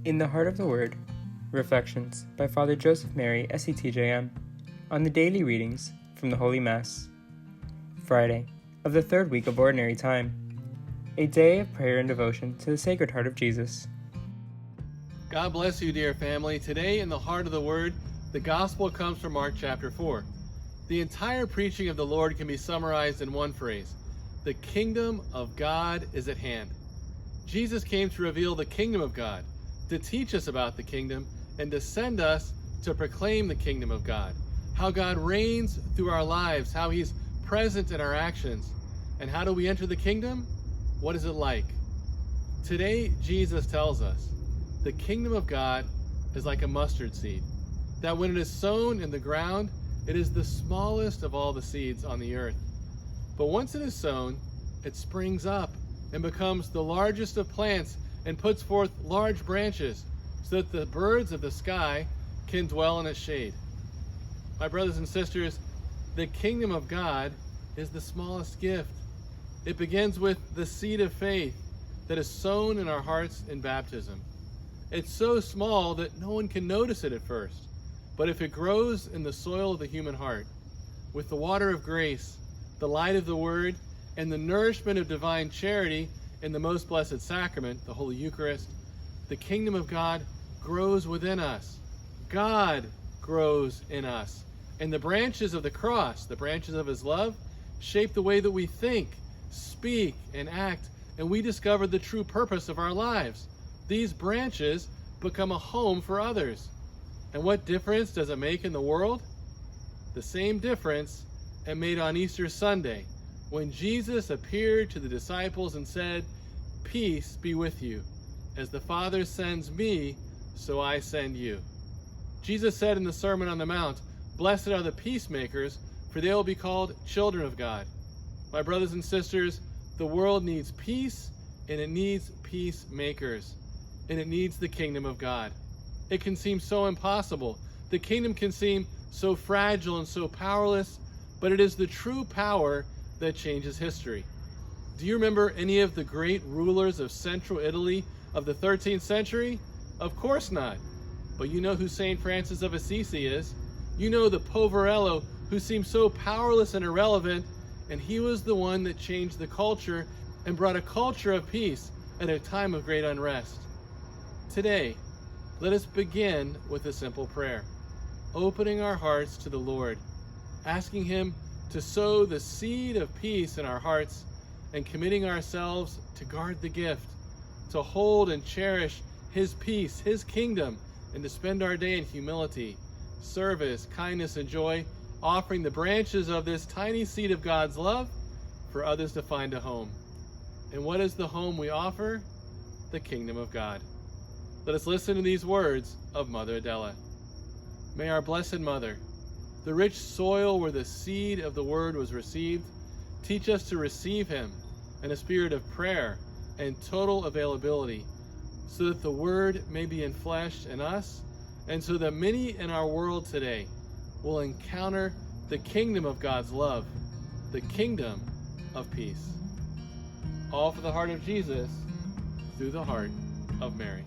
In the Heart of the Word, Reflections by Father Joseph Mary, SCTJM, on the daily readings from the Holy Mass. Friday of the third week of Ordinary Time, a day of prayer and devotion to the Sacred Heart of Jesus. God bless you, dear family. Today in the Heart of the Word, the Gospel comes from Mark chapter 4. The entire preaching of the Lord can be summarized in one phrase: the kingdom of God is at hand. Jesus came to reveal the kingdom of God, to teach us about the kingdom, and to send us to proclaim the kingdom of God, how God reigns through our lives, how He's present in our actions. And how do we enter the kingdom? What is it like? Today, Jesus tells us the kingdom of God is like a mustard seed, that when it is sown in the ground, it is the smallest of all the seeds on the earth. But once it is sown, it springs up and becomes the largest of plants and puts forth large branches so that the birds of the sky can dwell in its shade. My brothers and sisters, the kingdom of God is the smallest gift. It begins with the seed of faith that is sown in our hearts in baptism. It's so small that no one can notice it at first, but if it grows in the soil of the human heart, with the water of grace, the light of the Word, and the nourishment of divine charity in the most blessed sacrament, the Holy Eucharist, the kingdom of God grows within us. God grows in us. And the branches of the cross, the branches of His love, shape the way that we think, speak, and act, and we discover the true purpose of our lives. These branches become a home for others. And what difference does it make in the world? The same difference it made on Easter Sunday, when Jesus appeared to the disciples and said, "Peace be with you. As the Father sends me, so I send you." Jesus said in the Sermon on the Mount, "Blessed are the peacemakers, for they will be called children of God." My brothers and sisters, the world needs peace, and it needs peacemakers, and it needs the kingdom of God. It can seem so impossible. The kingdom can seem so fragile and so powerless, but it is the true power that changes history. Do you remember any of the great rulers of central Italy of the 13th century? Of course not. But you know who St. Francis of Assisi is. You know the Poverello, who seemed so powerless and irrelevant, and he was the one that changed the culture and brought a culture of peace at a time of great unrest. Today, let us begin with a simple prayer, opening our hearts to the Lord, asking Him to sow the seed of peace in our hearts, and committing ourselves to guard the gift, to hold and cherish His peace, His kingdom, and to spend our day in humility, service, kindness, and joy, offering the branches of this tiny seed of God's love for others to find a home. And what is the home we offer? The kingdom of God. Let us listen to these words of Mother Adela. May our Blessed Mother, the rich soil where the seed of the Word was received, teach us to receive Him in a spirit of prayer and total availability, so that the Word may be enfleshed in us, and so that many in our world today will encounter the kingdom of God's love, the kingdom of peace. All for the heart of Jesus, through the heart of Mary.